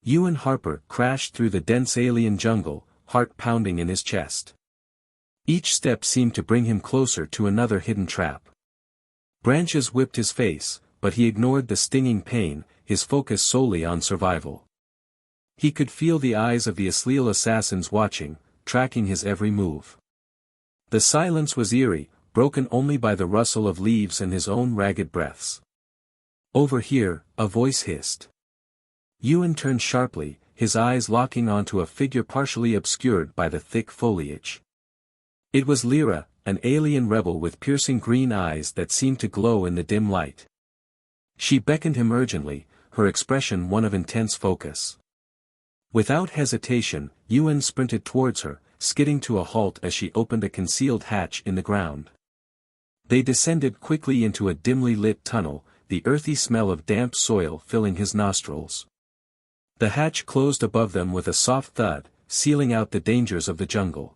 Ewan Harper crashed through the dense alien jungle, heart pounding in his chest. Each step seemed to bring him closer to another hidden trap. Branches whipped his face, but he ignored the stinging pain, his focus solely on survival. He could feel the eyes of the Asliel assassins watching, tracking his every move. The silence was eerie, broken only by the rustle of leaves and his own ragged breaths. Over here, a voice hissed. Ewan turned sharply, his eyes locking onto a figure partially obscured by the thick foliage. It was Lyra, an alien rebel with piercing green eyes that seemed to glow in the dim light. She beckoned him urgently, her expression one of intense focus. Without hesitation, Ewan sprinted towards her, skidding to a halt as she opened a concealed hatch in the ground. They descended quickly into a dimly lit tunnel, the earthy smell of damp soil filling his nostrils. The hatch closed above them with a soft thud, sealing out the dangers of the jungle.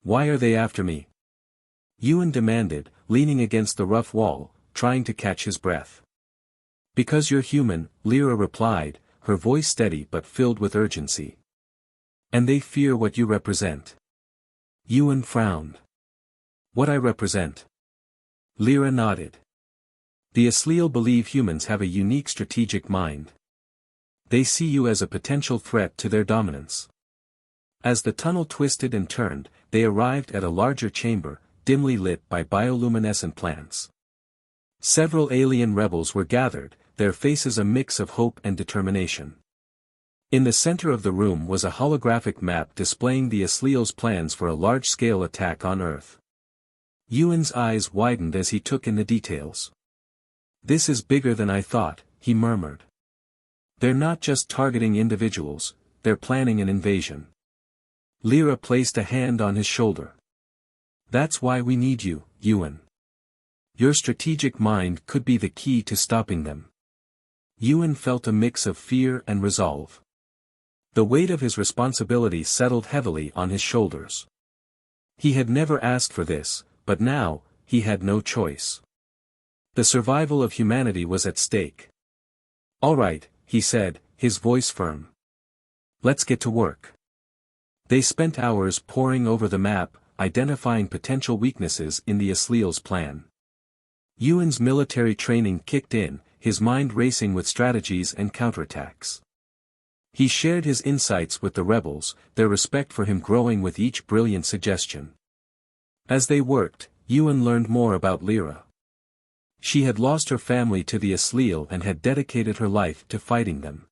"Why are they after me?" Ewan demanded, leaning against the rough wall, trying to catch his breath. "Because you're human," Lyra replied, her voice steady but filled with urgency. "And they fear what you represent." Ewan frowned. "What I represent?" Lyra nodded. "The Asliel believe humans have a unique strategic mind. They see you as a potential threat to their dominance." As the tunnel twisted and turned, they arrived at a larger chamber, dimly lit by bioluminescent plants. Several alien rebels were gathered, their faces a mix of hope and determination. In the center of the room was a holographic map displaying the Asliel's plans for a large-scale attack on Earth. Ewan's eyes widened as he took in the details. "This is bigger than I thought," he murmured. "They're not just targeting individuals, they're planning an invasion." Lyra placed a hand on his shoulder. "That's why we need you, Ewan. Your strategic mind could be the key to stopping them." Ewan felt a mix of fear and resolve. The weight of his responsibility settled heavily on his shoulders. He had never asked for this, but now, he had no choice. The survival of humanity was at stake. "All right," he said, his voice firm. "Let's get to work." They spent hours poring over the map, identifying potential weaknesses in the Asliel's plan. Ewan's military training kicked in, his mind racing with strategies and counterattacks. He shared his insights with the rebels, their respect for him growing with each brilliant suggestion. As they worked, Ewan learned more about Lyra. She had lost her family to the Asliel and had dedicated her life to fighting them.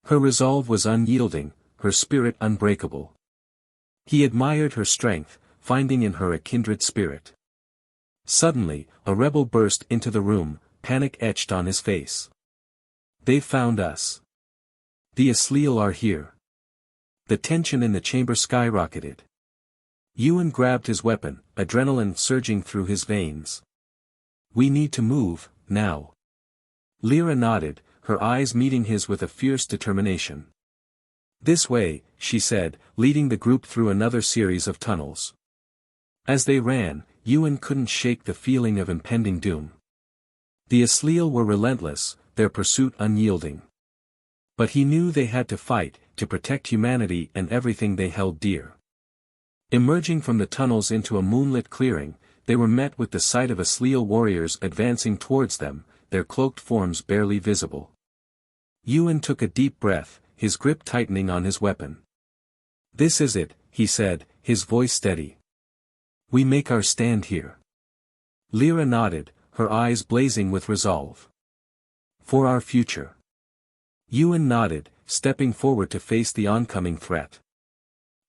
Her resolve was unyielding, her spirit unbreakable. He admired her strength, finding in her a kindred spirit. Suddenly, a rebel burst into the room, panic etched on his face. "They've found us. The Asliel are here." The tension in the chamber skyrocketed. Ewan grabbed his weapon, adrenaline surging through his veins. "We need to move, now." Lyra nodded, her eyes meeting his with a fierce determination. "This way," she said, leading the group through another series of tunnels. As they ran, Ewan couldn't shake the feeling of impending doom. The Asliel were relentless, their pursuit unyielding. But he knew they had to fight, to protect humanity and everything they held dear. Emerging from the tunnels into a moonlit clearing, they were met with the sight of Asliel warriors advancing towards them, their cloaked forms barely visible. Ewan took a deep breath, his grip tightening on his weapon. "This is it," he said, his voice steady. "We make our stand here." Lyra nodded, her eyes blazing with resolve. "For our future." Ewan nodded, stepping forward to face the oncoming threat.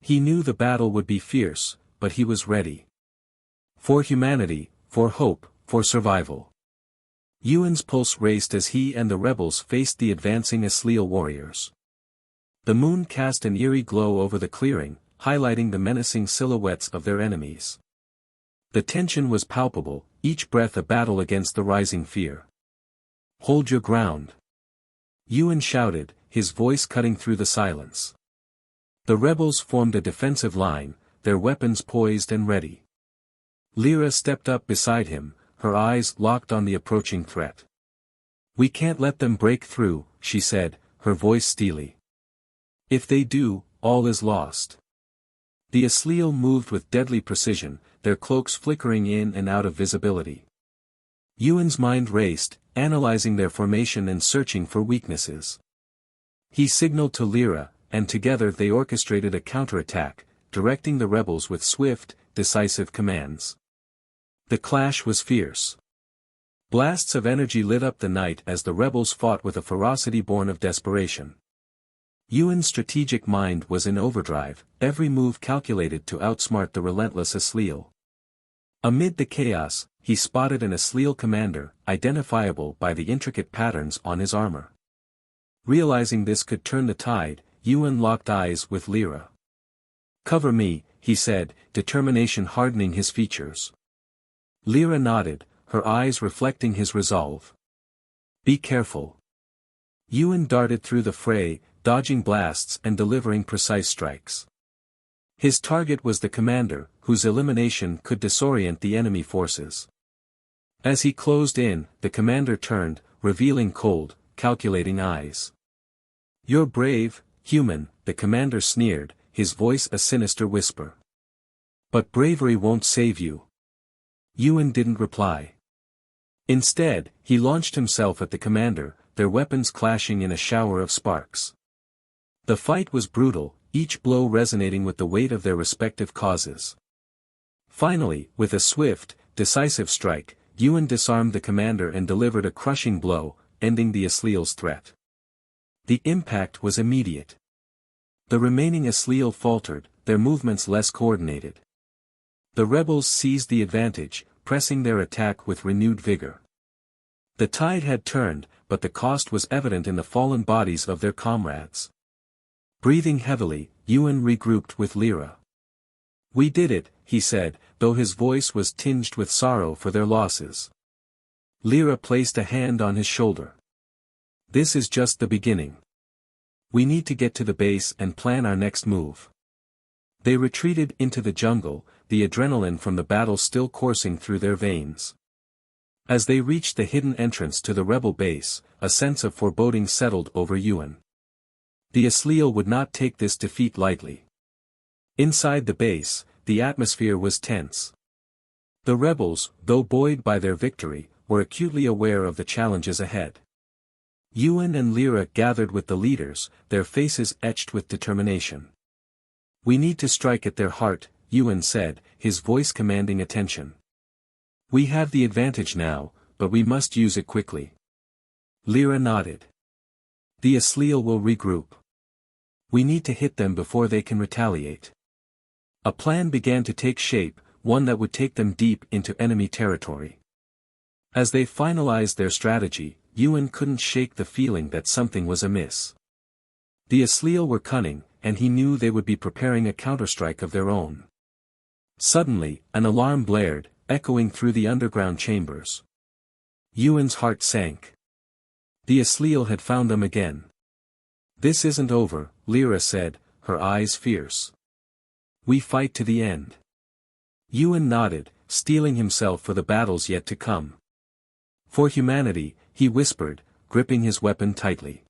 He knew the battle would be fierce, but he was ready. For humanity, for hope, for survival. Ewan's pulse raced as he and the rebels faced the advancing Asliel warriors. The moon cast an eerie glow over the clearing, highlighting the menacing silhouettes of their enemies. The tension was palpable, each breath a battle against the rising fear. "Hold your ground," Ewan shouted, his voice cutting through the silence. The rebels formed a defensive line, their weapons poised and ready. Lyra stepped up beside him, her eyes locked on the approaching threat. "We can't let them break through," she said, her voice steely. If they do, all is lost. The Asliel moved with deadly precision, their cloaks flickering in and out of visibility. Yuan's mind raced, analyzing their formation and searching for weaknesses. He signaled to Lyra, and together they orchestrated a counterattack, directing the rebels with swift, decisive commands. The clash was fierce. Blasts of energy lit up the night as the rebels fought with a ferocity born of desperation. Yuan's strategic mind was in overdrive, every move calculated to outsmart the relentless Asliel. Amid the chaos, he spotted an Asliel commander, identifiable by the intricate patterns on his armor. Realizing this could turn the tide, Yuan locked eyes with Lyra. "Cover me," he said, determination hardening his features. Lyra nodded, her eyes reflecting his resolve. "Be careful." Yuan darted through the fray, dodging blasts and delivering precise strikes. His target was the commander, whose elimination could disorient the enemy forces. As he closed in, the commander turned, revealing cold, calculating eyes. "You're brave, human," the commander sneered, his voice a sinister whisper. "But bravery won't save you." Yuan didn't reply. Instead, he launched himself at the commander, their weapons clashing in a shower of sparks. The fight was brutal, each blow resonating with the weight of their respective causes. Finally, with a swift, decisive strike, Yuan disarmed the commander and delivered a crushing blow, ending the Asliel's threat. The impact was immediate. The remaining Asliel faltered, their movements less coordinated. The rebels seized the advantage, pressing their attack with renewed vigor. The tide had turned, but the cost was evident in the fallen bodies of their comrades. Breathing heavily, Yuan regrouped with Lyra. "We did it," he said, though his voice was tinged with sorrow for their losses. Lyra placed a hand on his shoulder. "This is just the beginning. We need to get to the base and plan our next move." They retreated into the jungle, the adrenaline from the battle still coursing through their veins. As they reached the hidden entrance to the rebel base, a sense of foreboding settled over Yuan. The Asliel would not take this defeat lightly. Inside the base, the atmosphere was tense. The rebels, though buoyed by their victory, were acutely aware of the challenges ahead. Yuan and Lyra gathered with the leaders, their faces etched with determination. "We need to strike at their heart," Yuan said, his voice commanding attention. "We have the advantage now, but we must use it quickly." Lyra nodded. "The Asliel will regroup. We need to hit them before they can retaliate." A plan began to take shape, one that would take them deep into enemy territory. As they finalized their strategy, Yuan couldn't shake the feeling that something was amiss. The Asliel were cunning, and he knew they would be preparing a counterstrike of their own. Suddenly, an alarm blared, echoing through the underground chambers. Yuan's heart sank. The Asliel had found them again. "This isn't over," Lyra said, her eyes fierce. "We fight to the end." Yuan nodded, steeling himself for the battles yet to come. "For humanity," he whispered, gripping his weapon tightly.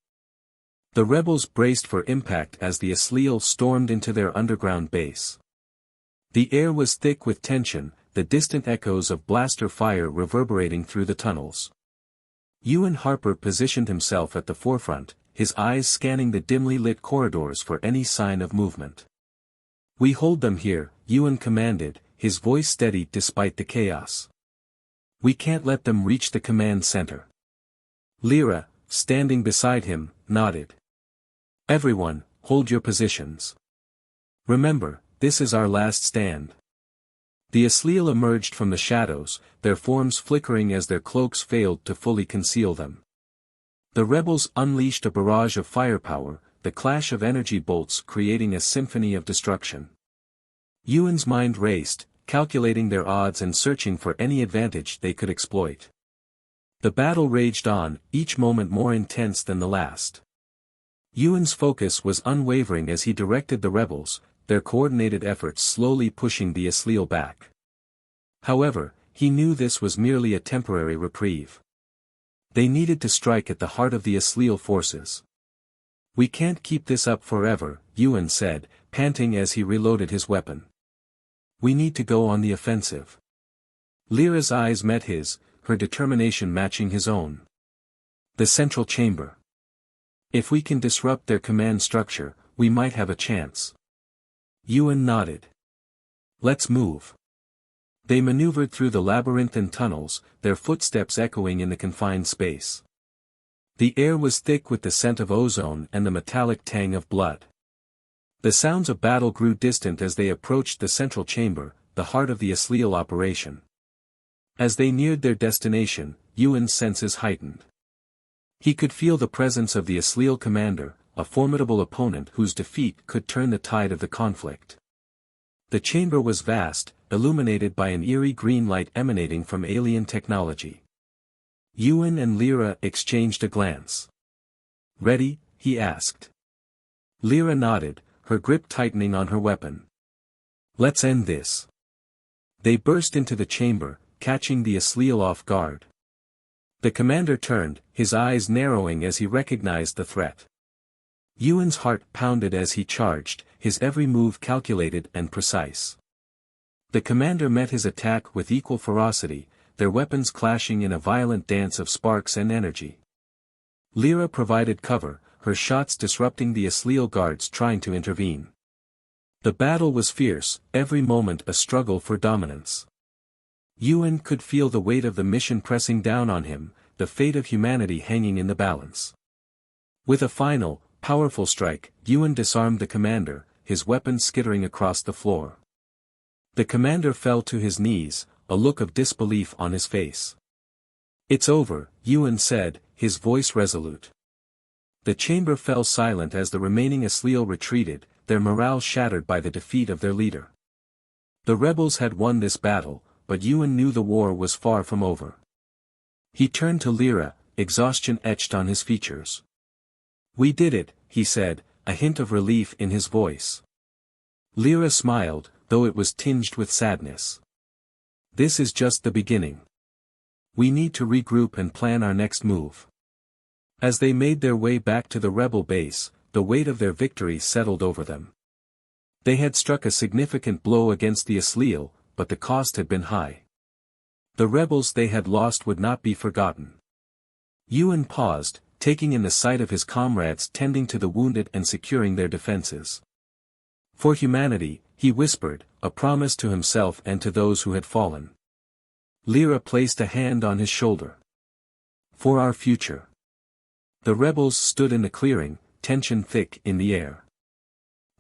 The rebels braced for impact as the Asliel stormed into their underground base. The air was thick with tension, the distant echoes of blaster fire reverberating through the tunnels. Yuan Harper positioned himself at the forefront, his eyes scanning the dimly lit corridors for any sign of movement. "We hold them here," Yuan commanded, his voice steady despite the chaos. "We can't let them reach the command center." Lyra, standing beside him, nodded. "Everyone, hold your positions. Remember, this is our last stand." The Asliel emerged from the shadows, their forms flickering as their cloaks failed to fully conceal them. The rebels unleashed a barrage of firepower, the clash of energy bolts creating a symphony of destruction. Yuan's mind raced, calculating their odds and searching for any advantage they could exploit. The battle raged on, each moment more intense than the last. Yuan's focus was unwavering as he directed the rebels, their coordinated efforts slowly pushing the Asliel back. However, he knew this was merely a temporary reprieve. They needed to strike at the heart of the Asliel forces. We can't keep this up forever, Yuan said, panting as he reloaded his weapon. We need to go on the offensive. Lyra's eyes met his, her determination matching his own. The central chamber. If we can disrupt their command structure, we might have a chance. Yuan nodded. Let's move. They maneuvered through the labyrinthine tunnels, their footsteps echoing in the confined space. The air was thick with the scent of ozone and the metallic tang of blood. The sounds of battle grew distant as they approached the central chamber, the heart of the Asliel operation. As they neared their destination, Yuan's senses heightened. He could feel the presence of the Asliel commander, a formidable opponent whose defeat could turn the tide of the conflict. The chamber was vast, illuminated by an eerie green light emanating from alien technology. Yuan and Lyra exchanged a glance. "Ready?" he asked. Lyra nodded, her grip tightening on her weapon. "Let's end this." They burst into the chamber, catching the Asliel off guard. The commander turned, his eyes narrowing as he recognized the threat. Yuan's heart pounded as he charged, his every move calculated and precise. The commander met his attack with equal ferocity, their weapons clashing in a violent dance of sparks and energy. Lyra provided cover, her shots disrupting the Asliel guards trying to intervene. The battle was fierce, every moment a struggle for dominance. Yuan could feel the weight of the mission pressing down on him, the fate of humanity hanging in the balance. With a final, powerful strike, Yuan disarmed the commander, his weapon skittering across the floor. The commander fell to his knees, a look of disbelief on his face. "It's over," Yuan said, his voice resolute. The chamber fell silent as the remaining Asliel retreated, their morale shattered by the defeat of their leader. The rebels had won this battle, but Yuan knew the war was far from over. He turned to Lyra, exhaustion etched on his features. "We did it," he said, a hint of relief in his voice. Lyra smiled, though it was tinged with sadness. "This is just the beginning. We need to regroup and plan our next move." As they made their way back to the rebel base, the weight of their victory settled over them. They had struck a significant blow against the Asliel, but the cost had been high. The rebels they had lost would not be forgotten. Yuan paused, taking in the sight of his comrades tending to the wounded and securing their defenses. "For humanity," he whispered, a promise to himself and to those who had fallen. Lyra placed a hand on his shoulder. "For our future." The rebels stood in the clearing, tension thick in the air.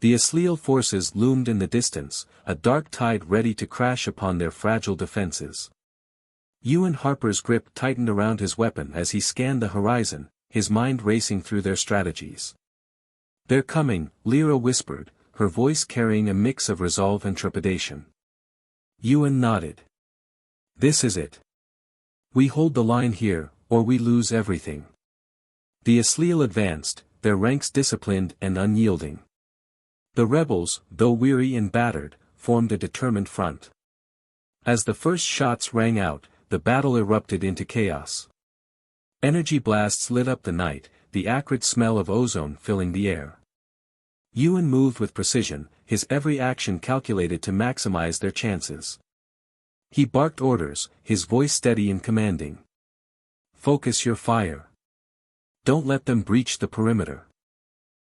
The Asliel forces loomed in the distance, a dark tide ready to crash upon their fragile defenses. Yuan Harper's grip tightened around his weapon as he scanned the horizon, his mind racing through their strategies. "They're coming," Lyra whispered, her voice carrying a mix of resolve and trepidation. Yuan nodded. "This is it. We hold the line here, or we lose everything." The Asliel advanced, their ranks disciplined and unyielding. The rebels, though weary and battered, formed a determined front. As the first shots rang out, the battle erupted into chaos. Energy blasts lit up the night, the acrid smell of ozone filling the air. Yuan moved with precision, his every action calculated to maximize their chances. He barked orders, his voice steady and commanding. "Focus your fire. Don't let them breach the perimeter."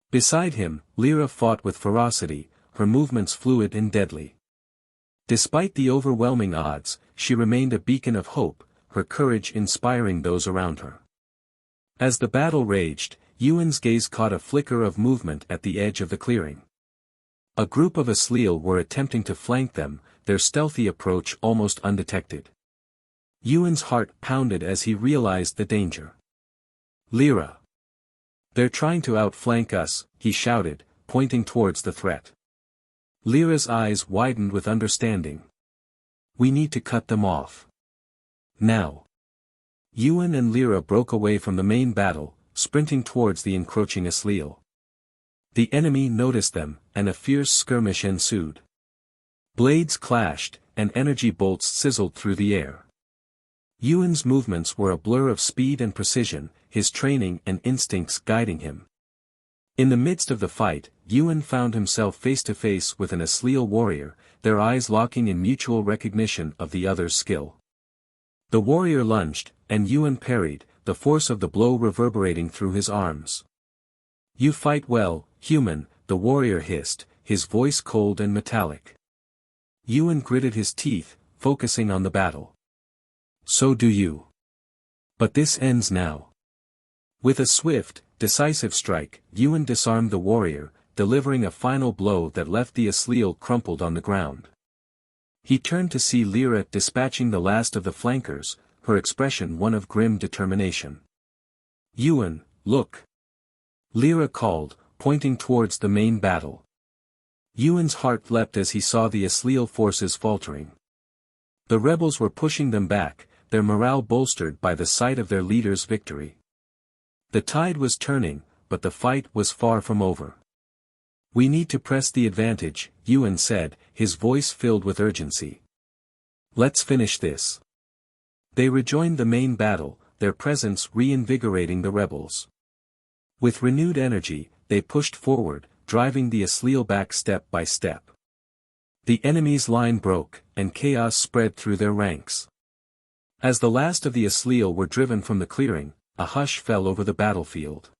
Beside him, Lyra fought with ferocity, her movements fluid and deadly. Despite the overwhelming odds, she remained a beacon of hope, her courage inspiring those around her. As the battle raged, Yuan's gaze caught a flicker of movement at the edge of the clearing. A group of Asliel were attempting to flank them, their stealthy approach almost undetected. Yuan's heart pounded as he realized the danger. "Lyra! They're trying to outflank us," he shouted, pointing towards the threat. Lyra's eyes widened with understanding. "We need to cut them off. Now." Yuan and Lyra broke away from the main battle, sprinting towards the encroaching Asliel. The enemy noticed them, and a fierce skirmish ensued. Blades clashed, and energy bolts sizzled through the air. Yuan's movements were a blur of speed and precision, his training and instincts guiding him. In the midst of the fight, Yuan found himself face to face with an Asliel warrior, their eyes locking in mutual recognition of the other's skill. The warrior lunged, and Yuan parried, the force of the blow reverberating through his arms. "You fight well, human," the warrior hissed, his voice cold and metallic. Yuan gritted his teeth, focusing on the battle. "So do you. But this ends now." With a swift, decisive strike, Yuan disarmed the warrior, delivering a final blow that left the Asliel crumpled on the ground. He turned to see Lyra dispatching the last of the flankers, her expression one of grim determination. "Yuan, look!" Lyra called, pointing towards the main battle. Yuan's heart leapt as he saw the Asliel forces faltering. The rebels were pushing them back, their morale bolstered by the sight of their leader's victory. The tide was turning, but the fight was far from over. "We need to press the advantage," Yuan said, his voice filled with urgency. "Let's finish this." They rejoined the main battle, their presence reinvigorating the rebels. With renewed energy, they pushed forward, driving the Asliel back step by step. The enemy's line broke, and chaos spread through their ranks. As the last of the Asliel were driven from the clearing, a hush fell over the battlefield.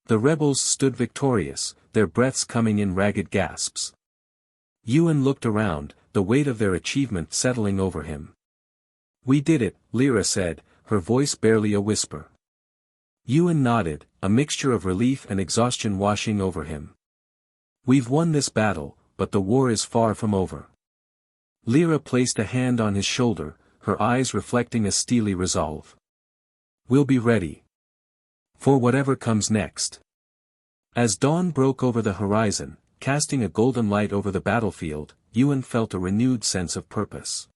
The rebels stood victorious, their breaths coming in ragged gasps. Yuan looked around, the weight of their achievement settling over him. "We did it," Lyra said, her voice barely a whisper. Yuan nodded, a mixture of relief and exhaustion washing over him. "We've won this battle, but the war is far from over." Lyra placed a hand on his shoulder, her eyes reflecting a steely resolve. "We'll be ready for whatever comes next." As dawn broke over the horizon, casting a golden light over the battlefield, Yuan felt a renewed sense of purpose.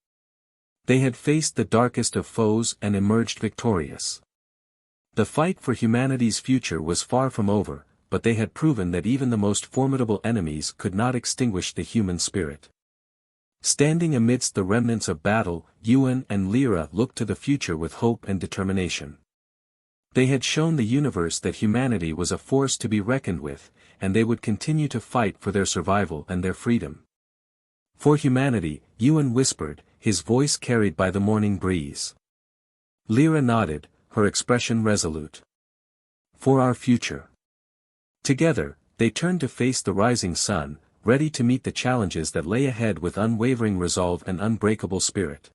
They had faced the darkest of foes and emerged victorious. The fight for humanity's future was far from over, but they had proven that even the most formidable enemies could not extinguish the human spirit. Standing amidst the remnants of battle, Yuan and Lyra looked to the future with hope and determination. They had shown the universe that humanity was a force to be reckoned with, and they would continue to fight for their survival and their freedom. "For humanity," Yuan whispered, his voice carried by the morning breeze. Lyra nodded, her expression resolute. "For our future." Together, they turned to face the rising sun, ready to meet the challenges that lay ahead with unwavering resolve and unbreakable spirit.